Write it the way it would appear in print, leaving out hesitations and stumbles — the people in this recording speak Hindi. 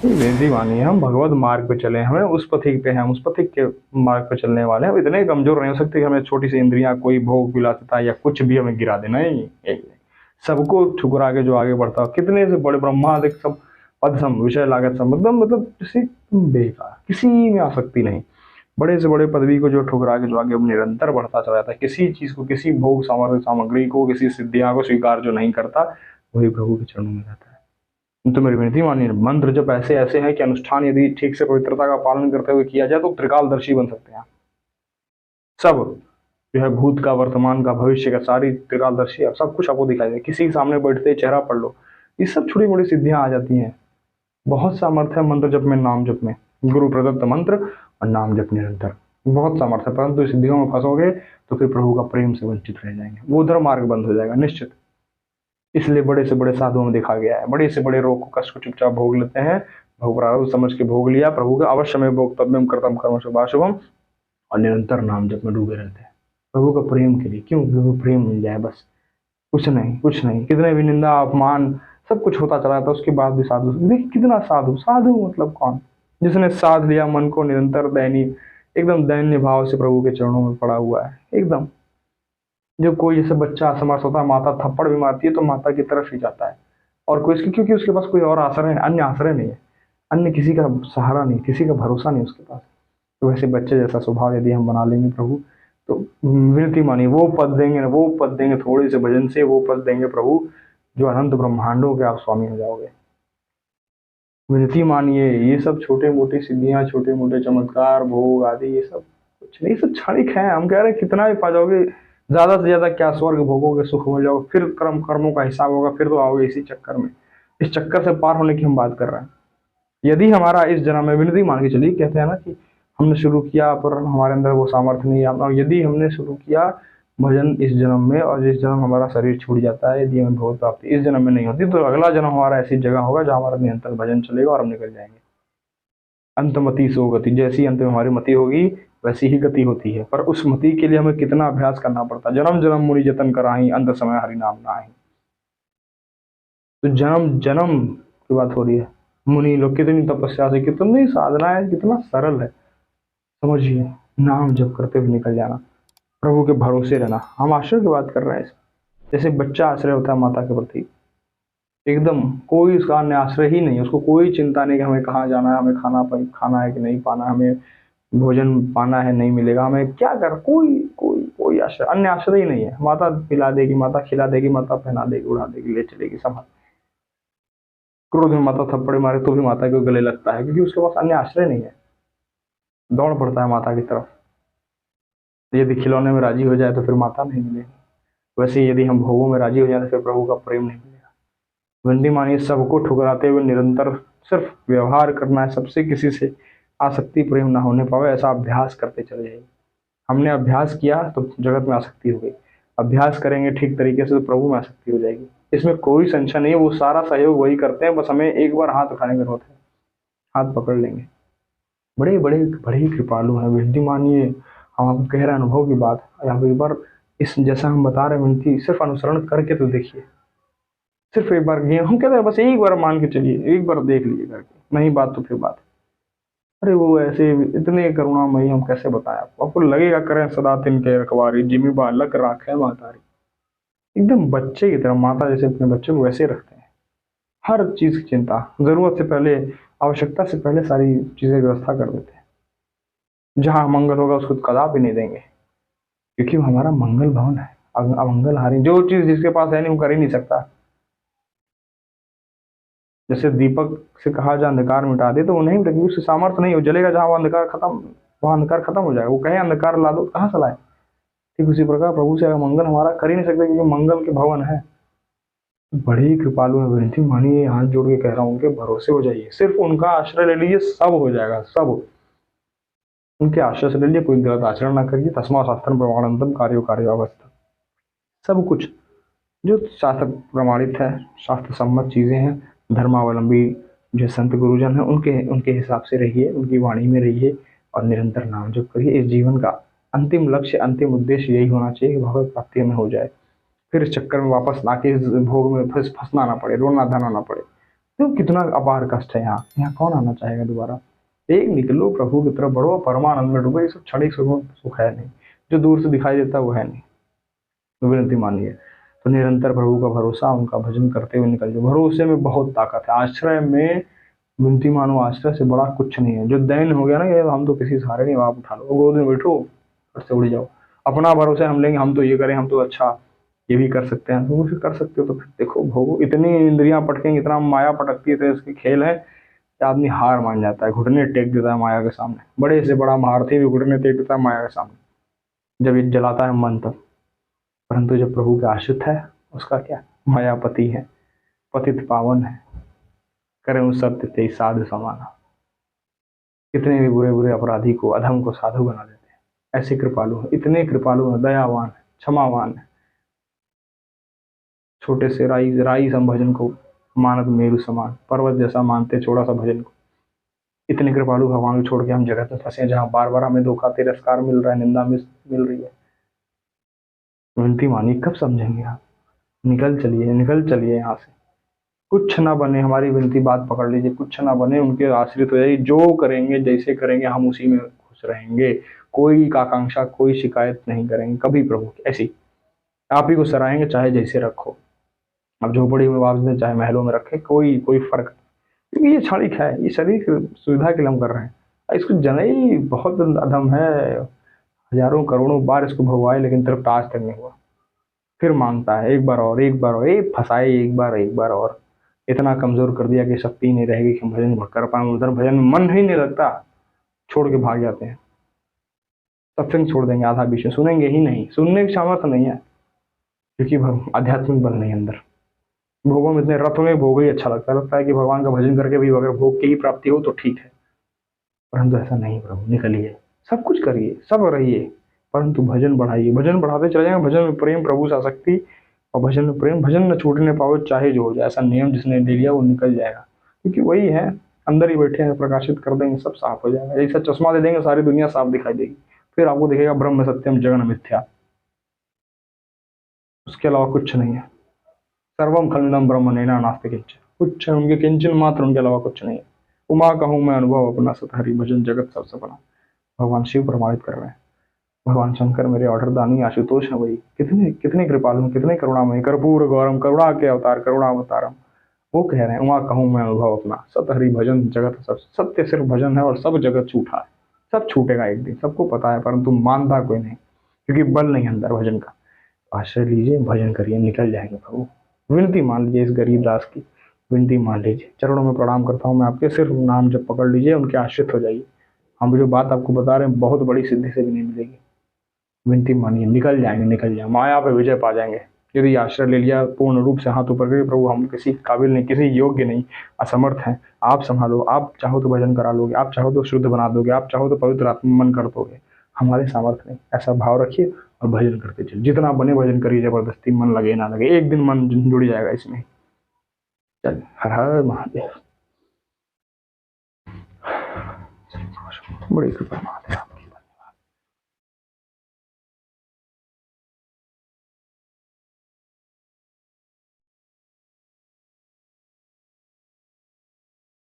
ये विनती मानिए, हम भगवत मार्ग पे चले, हमें उस पथिक पे हैं, हम उस पथिक के मार्ग पे चलने वाले हैं। हम इतने कमजोर नहीं हो सकते कि हमें छोटी सी इंद्रियां कोई भोग विलासिता या कुछ भी हमें गिरा देना है। सबको ठुकरा के जो आगे बढ़ता हो, कितने से बड़े ब्रह्मादिक सब पद सम विषय लागत सम, मतलब किसी बेकार, किसी में आसक्ति नहीं। बड़े से बड़े पदवी को जो ठुकरा के जो आगे निरंतर बढ़ता चला जाता है, किसी चीज को, किसी भोग सामग्री सामग्री को, किसी सिद्धियां को स्वीकार जो नहीं करता, वही प्रभु के चरणों में रहता है। तो मेरी विनती मानिए, मंत्र जब ऐसे ऐसे हैं कि अनुष्ठान यदि ठीक से पवित्रता का पालन करते हुए किया जाए तो त्रिकालदर्शी बन सकते हैं। सब जो है, भूत का, वर्तमान का, भविष्य का, सारी त्रिकालदर्शी सब कुछ आपको दिखाई दे। किसी के सामने बैठते चेहरा पढ़ लो, ये सब छोटी मोटी सिद्धियां आ जाती हैं। बहुत सामर्थ्य है मंत्र जप में, नाम जप में, गुरु प्रदत्त मंत्र और नाम जप निरंतर, बहुत सामर्थ्य है। परंतु सिद्धियों में फंसोगे तो फिर प्रभु का प्रेम से वंचित रह जाएंगे, वो उधर मार्ग बंद हो जाएगा निश्चित। इसलिए बड़े से बड़े साधुओं में देखा गया है, बड़े से बड़े रोग को, कष्ट को चुपचाप भोग लेते हैं, भोग प्रारब्ध समझ के भोग लिया, प्रभु का अवश्य में भोक्तव्यम कर्तव्य कर्म शुभाशुभम, और निरंतर नाम जप में डूबे रहते हैं प्रभु का प्रेम के लिए। क्यों? क्योंकि प्रेम मिल जाए बस, कुछ नहीं, कुछ नहीं। कितने भी निंदा अपमान सब कुछ होता चला था, उसके बाद भी साधु, देखिए कितना साधु, साधु मतलब कौन? जिसने साध लिया मन को, निरंतर दयनीय, एकदम दैन्य भाव से प्रभु के चरणों में पड़ा हुआ है एकदम। जब कोई जैसे बच्चा असमर्थ होता है, माता थप्पड़ भी मारती है तो माता की तरफ ही जाता है, और कोई इसकी, क्योंकि उसके पास कोई और आश्रय है, अन्य आश्रय नहीं है, अन्य किसी का सहारा नहीं, किसी का भरोसा नहीं उसके पास। तो वैसे बच्चे जैसा स्वभाव यदि हम बना लेंगे प्रभु, तो विनती मानिए, वो पद देंगे, वो पद देंगे, थोड़े से भजन से वो पद देंगे प्रभु, जो अनंत ब्रह्मांडों के आप स्वामी हो जाओगे। विनती मानिए, ये सब छोटे मोटे सिद्धियां, छोटे मोटे चमत्कार, भोग आदि, ये सब कुछ नहीं, सब क्षणिक है। हम कह रहे हैं कितना भी पा जाओगे, ज्यादा से ज्यादा क्या स्वर्ग भोगोगे, सुख हो जाओगे, फिर कर्मों का हिसाब होगा, फिर तो आओगे इसी चक्कर में। इस चक्कर से पार होने की हम बात कर रहे हैं। यदि हमारा इस जन्म में, विनती मान के चलिए, कहते हैं ना कि हमने शुरू किया पर हमारे अंदर वो सामर्थ्य नहीं है, और यदि हमने शुरू किया भजन इस जन्म में, और जिस जन्म हमारा शरीर छूट जाता है, यदि हमें भगवत प्राप्ति इस जन्म में नहीं होती, तो अगला जन्म हमारा ऐसी जगह होगा जहाँ हमारा निरंतर भजन चलेगा और हम निकल जाएंगे। अंतमति सो गति, जैसी अंत में हमारी मति होगी वैसी ही गति होती है। पर उस मति के लिए हमें कितना अभ्यास करना पड़ता है। जन्म जन्म मुनि जतन कराही, अंत समय हरि नाम नाही। तो जन्म जन्म की बात हो रही है। मुनि लोग कितनी तपस्या से, कितनी साधना है, कितना सरल है, समझिए। नाम जप करते हुए निकल जाना, प्रभु के भरोसे रहना। हम आश्रय की बात कर रहे हैं, जैसे बच्चा आश्रय होता है माता के प्रति, एकदम कोई उसका अन्य आश्रय ही नहीं, उसको कोई चिंता नहीं कि हमें कहाँ जाना है, हमें खाना है कि नहीं पाना, हमें भोजन पाना है नहीं मिलेगा, हमें क्या कर, कोई कोई कोई आश्रय, अन्य आश्रय ही नहीं है। माता पिला देगी, माता खिला देगी, माता पहना देगी, उड़ा देगी, ले चलेगी, संभाल। क्रोध में माता थप्पड़ मारे तो भी माता के गले लगता है, क्योंकि उसके पास अन्य आश्रय नहीं है, दौड़ पड़ता है माता की तरफ। यदि खिलौने में राजी हो जाए तो फिर माता नहीं मिलेगी, वैसे ही यदि हम भोगों में राजी हो जाए तो फिर प्रभु का प्रेम नहीं मिलेगा। विनती मानिए, सबको ठुकराते हुए निरंतर सिर्फ व्यवहार करना है, सबसे किसी से आसक्ति प्रेम ना होने पावे, ऐसा अभ्यास करते चले जाइए। हमने अभ्यास किया तो जगत में आसक्ति हो गई, अभ्यास करेंगे ठीक तरीके से तो प्रभु में आसक्ति हो जाएगी। इसमें कोई संशय नहीं है, वो सारा सहयोग वही करते हैं, बस हमें एक बार हाथ उठाने की जरूरत है, हाथ पकड़ लेंगे। बड़े बड़े बड़े ही कृपालु हैं। विनती मानिए, हम आपको कह रहे हैं अनुभव की बात, आप एक बार इस जैसा हम बता रहे हैं विनती, सिर्फ अनुसरण करके तो देखिए। सिर्फ एक बार हम कहते हैं बस एक बार मान के चलिए, एक बार देख लीजिए करके, नहीं बात तो फिर बात। अरे वो ऐसे इतने करुणामयी, हम कैसे बताएं आपको, आपको लगेगा करें सदा तिनके रखवारी, जिमी बालक राखे मातारी। एकदम बच्चे की तरह, माता जैसे अपने बच्चे को वैसे रखते हैं। हर चीज की चिंता, जरूरत से पहले, आवश्यकता से पहले सारी चीजें व्यवस्था कर देते हैं। जहां मंगल होगा उसको कदापि नहीं देंगे, क्योंकि वो हमारा मंगल भवन है। अमंगल हारी, जो चीज जिसके पास है नहीं वो कर ही नहीं सकता। जैसे दीपक से कहा जाए अंधकार मिटा दे, तो वो नहीं मिटेगी, उससे सामर्थ्य नहीं, वो जलेगा जहां वो अंधकार खत्म, वहां अंधकार खत्म हो जाएगा। वो कहे अंधकार ला दो, कहाँ से लाए? ठीक उसी प्रकार प्रभु से मंगल हमारा कर ही नहीं सकते, क्योंकि मंगल के भवन है। बड़ी ही कृपालु है। विनती मानिए, हाथ जोड़ के कह रहा हूँ, उनके भरोसे हो जाइए, सिर्फ उनका आश्रय ले लीजिए, सब हो जाएगा, सब। उनके आश्रय से ले लीजिए, कोई गलत आचरण ना करिए। तस्मा शास्त्र प्रमाणंतम कार्यो कार्य अवस्था, सब कुछ जो शास्त्र प्रमाणित है, शास्त्र सम्मत चीजें हैं, धर्मावलंबी जो संत गुरुजन है, उनके उनके हिसाब से रहिए, उनकी वाणी में रहिए, और निरंतर नाम जप करिए। इस जीवन का अंतिम लक्ष्य, अंतिम उद्देश्य यही होना चाहिए कि भगवत प्राप्ति में हो जाए, फिर इस चक्कर में वापस ना के इस भोग में फंसना ना पड़े, रोना धना ना पड़े। तो कितना अपार कष्ट है यहाँ, यहाँ कौन आना चाहेगा दोबारा। एक निकलो प्रभु की तरफ बढ़ो, परमानंद में डूबो। ये सब क्षणिक सुख है नहीं, जो दूर से दिखाई देता है वो है नहीं। तो विनती मानिए, तो निरंतर प्रभु का भरोसा, उनका भजन करते हुए निकल जाओ। भरोसे में बहुत ताकत है, आश्रय में विनती मानो, आश्रय से बड़ा कुछ नहीं है। जो दैन हो गया ना, ये हम तो किसी सहारे नहीं, आप उठा लो, गोद में बैठो, फट से उड़ जाओ। अपना भरोसा हम लेंगे, हम तो ये करें, हम तो अच्छा ये भी कर सकते हैं, तो वो फिर कर सकते हो तो फिर देखो भोगो। इतनी इंद्रियां पटकेंगी, इतना माया पटकती है, तो इसके खेल है कि आदमी हार मान जाता है, घुटने टेक देता है माया के सामने। बड़े से बड़ा महारथी भी घुटने टेक देता है माया के सामने, जब ये जलाता है मन तब। परंतु जब प्रभु के आश्रित है, उसका क्या, मायापति है, पतित पावन है, करें उस सत्य ते साधु समाना। कितने भी बुरे बुरे अपराधी को, अधम को साधु बना देते हैं। ऐसे कृपालु है, इतने कृपालु है, दयावान है, क्षमावान है। छोटे से राई राई सम भजन को मानद मेरु समान, पर्वत जैसा मानते छोटा सा भजन को। इतने कृपालु भगवान को छोड़ के हम जगत में फंसे हैं, जहाँ बार बार हमें धोखा, तिरस्कार मिल रहा है, निंदा मिल रही है। विनती मानिए, कब समझेंगे आप। निकल चलिए, निकल चलिए यहाँ से। कुछ ना बने, हमारी विनती बात पकड़ लीजिए, कुछ ना बने, उनके आश्रित हो जाइए। जो करेंगे, जैसे करेंगे, हम उसी में खुश रहेंगे। कोई आकांक्षा, कोई शिकायत नहीं करेंगे कभी प्रभु की। ऐसी आप ही को सराहेंगे, चाहे जैसे रखो। अब झोपड़ी में वापस दें, चाहे महलों में रखे, कोई कोई फर्क, क्योंकि ये क्षणिक है, ये शरीर की सुविधा के लिए हम कर रहे हैं। इसको जनई बहुत अधम है, हजारों करोड़ों बार इसको भगवाए, लेकिन तृप्त आज तक नहीं हुआ। फिर मांगता है एक बार और, एक बार और, एक फंसाए एक बार और। इतना कमजोर कर दिया कि शक्ति नहीं रहेगी कि हम भजन कर पाए। उधर भजन में मन ही नहीं लगता, छोड़ के भाग जाते हैं। सत्संग छोड़ देंगे आधा बीच में, सुनेंगे ही नहीं, सुनने की सामर्थ्य नहीं है, क्योंकि आध्यात्मिक बल नहीं अंदर। भोगों में इतने रत में, भोग ही अच्छा लगता है कि भगवान का भजन करके भी अगर भोग की ही प्राप्ति हो तो ठीक है। परंतु ऐसा नहीं प्रभु, निकलिए, सब कुछ करिए, सब रहिए, परंतु भजन बढ़ाइए। भजन बढ़ाते चले जाएंगे, भजन में प्रेम, प्रभु से आसक्ति, और भजन में प्रेम, भजन न छूटने पाओ चाहे जो हो जाए। ऐसा नियम जिसने ले लिया वो निकल जाएगा, क्योंकि वही है, अंदर ही बैठे हैं, प्रकाशित कर देंगे, सब साफ हो जाएगा। जैसा चश्मा दे देंगे, सारी दुनिया साफ दिखाई देगी। फिर आपको दिखेगा ब्रह्म सत्यम जगन मिथ्या, उसके अलावा कुछ नहीं है। सर्वम खलनम ब्रह्म नैना नास्ति किंचन, कुछ है उनके, किंचन मात्र, उनके अलावा कुछ नहीं है। उमा कहूँ मैं अनुभव अपना, सतहरी भजन जगत सब सपना। भगवान शिव प्रमाणित कर रहे हैं, भगवान शंकर मेरे ऑर्डर दानी आशुतोष है वही। कितने कितने कृपालु, कितने करुणामय, कर्पूर गौरम, करुणा के अवतार, करुणा अवतारम। वो कह रहे हैं, वहां कहूँ मैं अनुभव अपना, सतहरी भजन जगत सब। सत्य सिर्फ भजन है, और सब जगत झूठा है। सब छूटेगा एक दिन, सबको पता है, परंतु मानता कोई नहीं, क्योंकि बल नहीं अंदर भजन का। आश्रय लीजिए, भजन करिए, निकल जाएंगे प्रभु। विनती मान लीजिए इस गरीब दास की, विनती मान लीजिए। चरणों में प्रणाम करता हूँ मैं आपके, सिर्फ नाम जब पकड़ लीजिए, उनके आश्रित हो जाइए। हम जो बात आपको बता रहे हैं, बहुत बड़ी सिद्धि से भी नहीं मिलेगी। विनती मानिए, निकल जाएंगे, निकल जाएंगे, माया पे विजय पा जाएंगे। यदि आश्रय ले लिया, पूर्ण रूप से हाथ ऊपर करके, प्रभु हम किसी काबिल नहीं, किसी योग्य नहीं, असमर्थ हैं, आप संभालो। आप चाहो तो भजन करा लोगे, आप चाहो तो शुद्ध बना दोगे, आप चाहो तो पवित्र आत्मा मन कर दोगे, हमारे सामर्थ्य नहीं। ऐसा भाव रखिए और भजन करते चलिए, जितना बने भजन करिए, जबरदस्ती, मन लगे ना लगे, एक दिन मन जुड़ जाएगा इसमें। चल, हर हर महादेव, बड़ी कृपा।